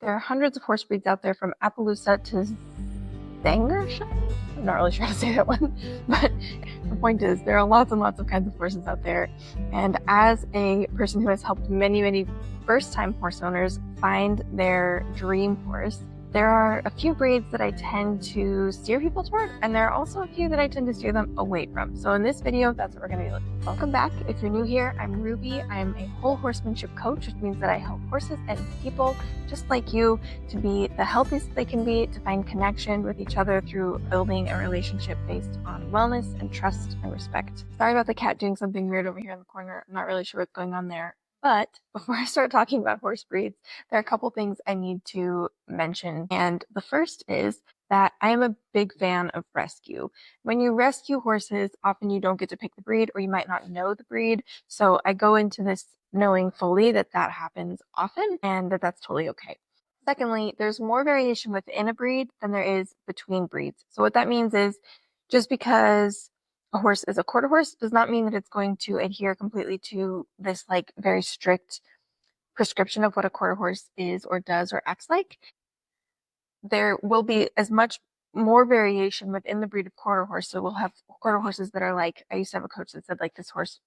There are hundreds of horse breeds out there from Appaloosa to Zangershire. I'm not really sure how to say that one, but the point is there are lots and lots of kinds of horses out there. And as a person who has helped many first-time horse owners find their dream horse, there are a few breeds that I tend to steer people toward, and there are also a few that I tend to steer them away from. So in this video, that's what we're going to be looking at. Welcome back. If you're new here, I'm Ruby. I'm a whole horsemanship coach, which means that I help horses and people just like you to be the healthiest they can be, to find connection with each other through building a relationship based on wellness and trust and respect. Sorry about the cat doing something weird over here in the corner. I'm not really sure what's going on there. But before I start talking about horse breeds, there are a couple things I need to mention. And the first is that I am a big fan of rescue. When you rescue horses, often you don't get to pick the breed, or you might not know the breed. So I go into this knowing fully that that happens often and that that's totally okay. Secondly, there's more variation within a breed than there is between breeds. So what that means is just because a horse is a quarter horse does not mean that it's going to adhere completely to this like very strict prescription of what a quarter horse is or does or acts like. There will be as much more variation within the breed of quarter horse. So we'll have quarter horses that are like, I used to have a coach that said like this horse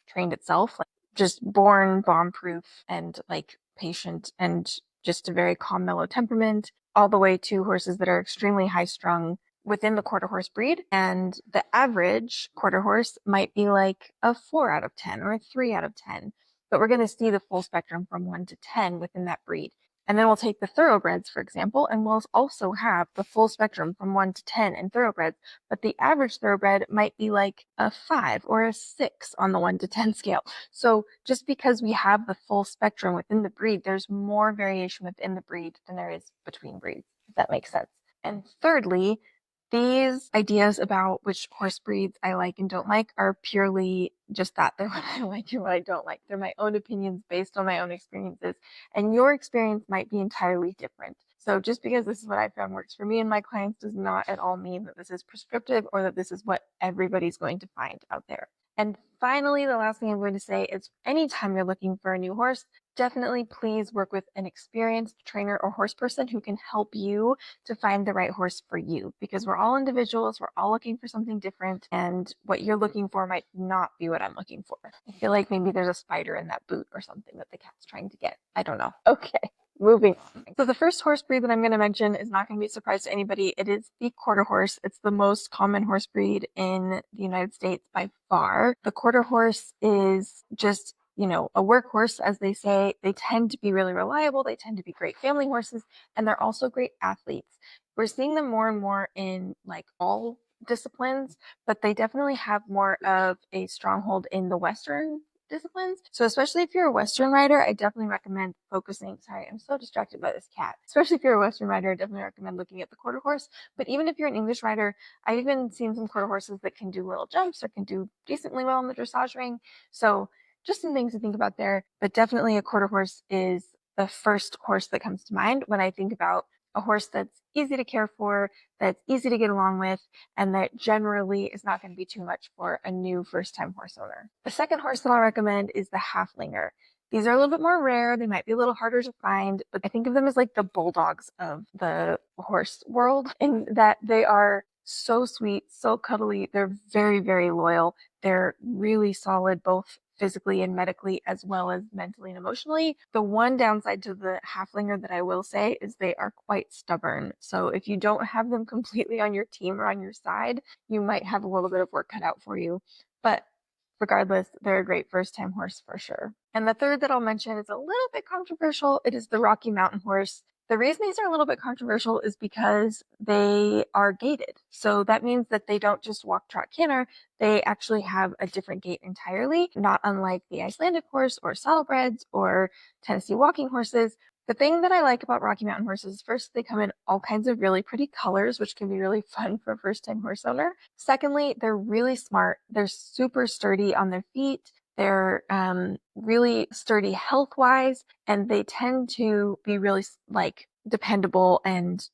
trained itself, like just born bomb proof and like patient and just a very calm, mellow temperament, all the way to horses that are extremely high strung within the quarter horse breed. And the average quarter horse might be like a 4 out of 10 or a 3 out of 10. But we're going to see the full spectrum from 1 to 10 within that breed. And then we'll take the thoroughbreds, for example, and we'll also have the full spectrum from 1 to 10 in thoroughbreds. But the average thoroughbred might be like a 5 or a 6 on the 1 to 10 scale. So just because we have the full spectrum within the breed, there's more variation within the breed than there is between breeds, if that makes sense. And thirdly, these ideas about which horse breeds I like and don't like are purely just that. They're what I like and what I don't like. They're my own opinions based on my own experiences. And your experience might be entirely different. So just because this is what I found works for me and my clients does not at all mean that this is prescriptive or that this is what everybody's going to find out there. And finally, the last thing I'm going to say is anytime you're looking for a new horse, definitely please work with an experienced trainer or horse person who can help you to find the right horse for you, because we're all individuals, we're all looking for something different, and what you're looking for might not be what I'm looking for. I feel like maybe there's a spider in that boot or something that the cat's trying to get. I don't know. Okay. Moving on. So the first horse breed that I'm going to mention is not going to be a surprise to anybody. It is the quarter horse. It's the most common horse breed in the United States by far. The quarter horse is just, you know, a workhorse, as they say. They tend to be really reliable. They tend to be great family horses, and they're also great athletes. We're seeing them more and more in like all disciplines, but they definitely have more of a stronghold in the Western disciplines. So especially if you're a Western rider, I definitely recommend focusing. Sorry, I'm so distracted by this cat. Especially if you're a Western rider, I definitely recommend looking at the quarter horse. But even if you're an English rider, I've even seen some quarter horses that can do little jumps or can do decently well in the dressage ring. So just some things to think about there. But definitely a quarter horse is the first horse that comes to mind when I think about a horse that's easy to care for, that's easy to get along with, and that generally is not going to be too much for a new first-time horse owner. The second horse that I'll recommend is the halflinger. These are a little bit more rare. They might be a little harder to find, but I think of them as like the bulldogs of the horse world, in that they are so sweet, so cuddly. They're very loyal. They're really solid, both physically and medically, as well as mentally and emotionally. The one downside to the halflinger that I will say is they are quite stubborn. So if you don't have them completely on your team or on your side, you might have a little bit of work cut out for you. But regardless, they're a great first-time horse for sure. And the third that I'll mention is a little bit controversial. It is the Rocky Mountain horse. The reason these are a little bit controversial is because they are gaited. So that means that they don't just walk, trot, canter. They actually have a different gait entirely, not unlike the Icelandic horse or saddlebreds or Tennessee walking horses. The thing that I like about Rocky Mountain horses, first, they come in all kinds of really pretty colors, which can be really fun for a first-time horse owner. Secondly, they're really smart. They're super sturdy on their feet. They're really sturdy health-wise, and they tend to be really like dependable and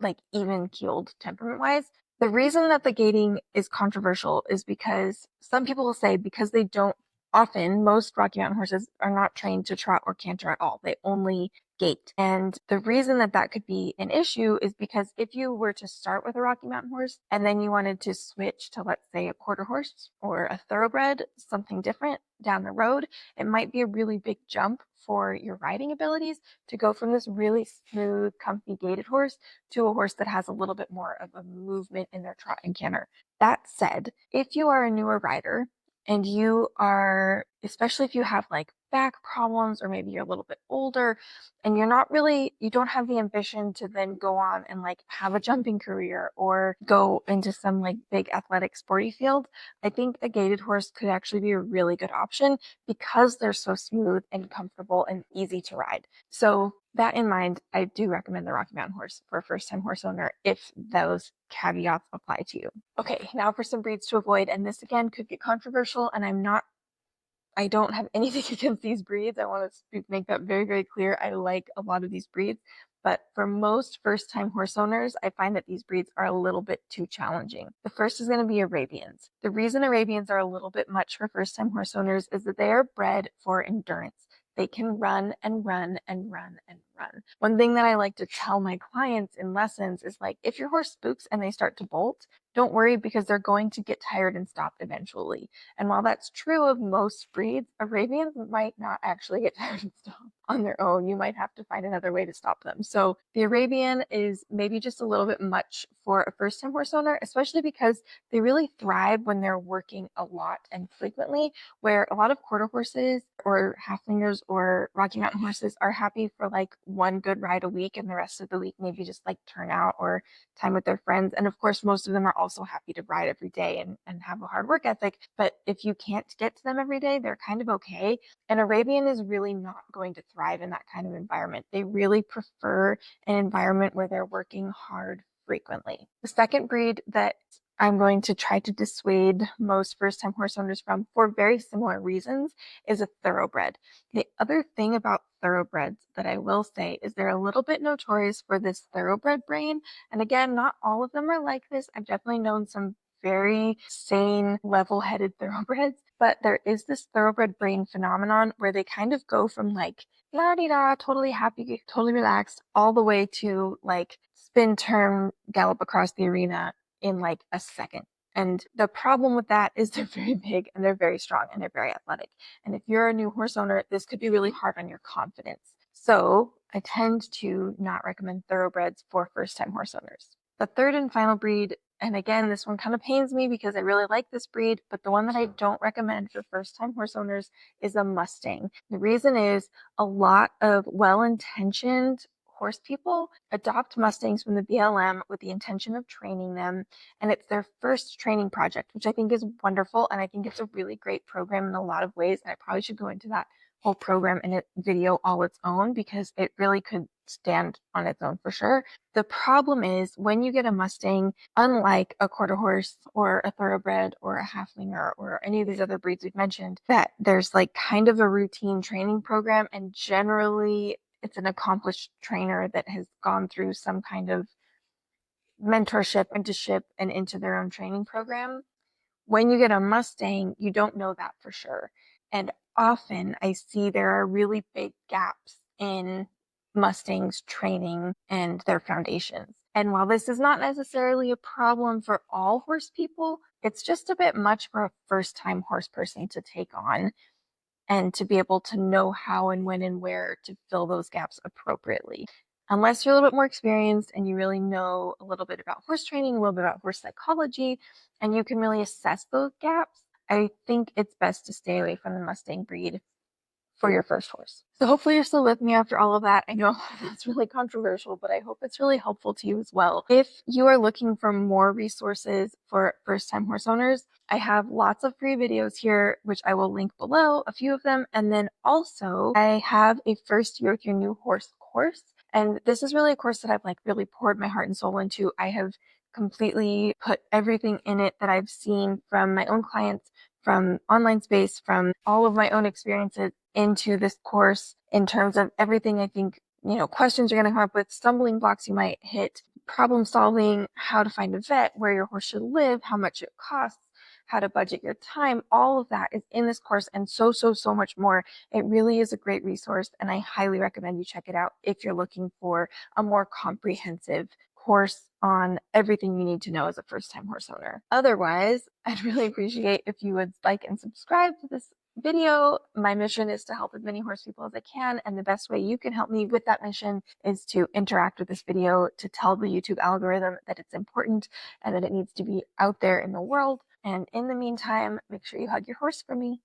like even-keeled temperament-wise. The reason that the gaiting is controversial is because some people will say because they don't often most Rocky Mountain horses are not trained to trot or canter at all. They only gait. And the reason that that could be an issue is because if you were to start with a Rocky Mountain horse and then you wanted to switch to, let's say, a quarter horse or a thoroughbred, something different down the road, it might be a really big jump for your riding abilities to go from this really smooth, comfy gaited horse to a horse that has a little bit more of a movement in their trot and canter. That said, if you are a newer rider and you are, especially if you have like back problems or maybe you're a little bit older and you're not really, you don't have the ambition to then go on and like have a jumping career or go into some like big athletic sporty field, I think a gaited horse could actually be a really good option because they're so smooth and comfortable and easy to ride. So that in mind, I do recommend the Rocky Mountain horse for a first time horse owner if those caveats apply to you. Okay, now for some breeds to avoid, and this again could get controversial, and I don't have anything against these breeds. I want to make that very, very clear. I like a lot of these breeds, but for most first time horse owners, I find that these breeds are a little bit too challenging. The first is going to be Arabians. The reason Arabians are a little bit much for first time horse owners is that they are bred for endurance. They can run and run and run and run. One thing that I like to tell my clients in lessons is like, if your horse spooks and they start to bolt, don't worry because they're going to get tired and stop eventually. And while that's true of most breeds, Arabians might not actually get tired and stop on their own. You might have to find another way to stop them. So the Arabian is maybe just a little bit much for a first time horse owner, especially because they really thrive when they're working a lot and frequently, where a lot of quarter horses or halflingers or Rocky Mountain horses are happy for like one good ride a week and the rest of the week maybe just like turnout or time with their friends. And of course, most of them are also happy to ride every day and have a hard work ethic. But if you can't get to them every day, they're kind of okay. An Arabian is really not going to thrive in that kind of environment. They really prefer an environment where they're working hard frequently. The second breed that I'm going to try to dissuade most first time horse owners from for very similar reasons is a thoroughbred. The other thing about thoroughbreds that I will say is they're a little bit notorious for this thoroughbred brain. And again, not all of them are like this. I've definitely known some very sane, level-headed thoroughbreds, but there is this thoroughbred brain phenomenon where they kind of go from like la-di-da, totally happy, totally relaxed, all the way to like spin turn, gallop across the arena in like a second. And the problem with that is they're very big and they're very strong and they're very athletic. And if you're a new horse owner, this could be really hard on your confidence. So I tend to not recommend thoroughbreds for first time horse owners. The third and final breed, and again, this one kind of pains me because I really like this breed, but the one that I don't recommend for first time horse owners is a Mustang. The reason is a lot of well-intentioned horse people adopt Mustangs from the BLM with the intention of training them, and it's their first training project, which I think is wonderful, and I think it's a really great program in a lot of ways, and I probably should go into that whole program in a video all its own because it really could stand on its own for sure. The problem is when you get a Mustang, unlike a quarter horse or a thoroughbred or a halflinger or any of these other breeds we've mentioned, that there's like kind of a routine training program, and generally it's an accomplished trainer that has gone through some kind of mentorship, apprenticeship, and into their own training program. When you get a Mustang, you don't know that for sure. And often I see there are really big gaps in Mustangs training and their foundations. And while this is not necessarily a problem for all horse people, it's just a bit much for a first time horse person to take on and to be able to know how and when and where to fill those gaps appropriately. Unless you're a little bit more experienced and you really know a little bit about horse training, a little bit about horse psychology, and you can really assess those gaps, I think it's best to stay away from the Mustang breed for your first horse. So hopefully you're still with me after all of that. I know that's really controversial, but I hope it's really helpful to you as well. If you are looking for more resources for first-time horse owners, I have lots of free videos here, which I will link below, a few of them. And then also I have a first year with your new horse course. And this is really a course that I've like really poured my heart and soul into. I have completely put everything in it that I've seen from my own clients, from online space, from all of my own experiences into this course in terms of everything I think, questions you're going to come up with, stumbling blocks you might hit, problem solving, how to find a vet, where your horse should live, how much it costs, how to budget your time. All of that is in this course and so, so, so much more. It really is a great resource, and I highly recommend you check it out if you're looking for a more comprehensive course on everything you need to know as a first-time horse owner. Otherwise, I'd really appreciate if you would like and subscribe to this video. My mission is to help as many horse people as I can, and the best way you can help me with that mission is to interact with this video, to tell the YouTube algorithm that it's important and that it needs to be out there in the world. And in the meantime, make sure you hug your horse for me.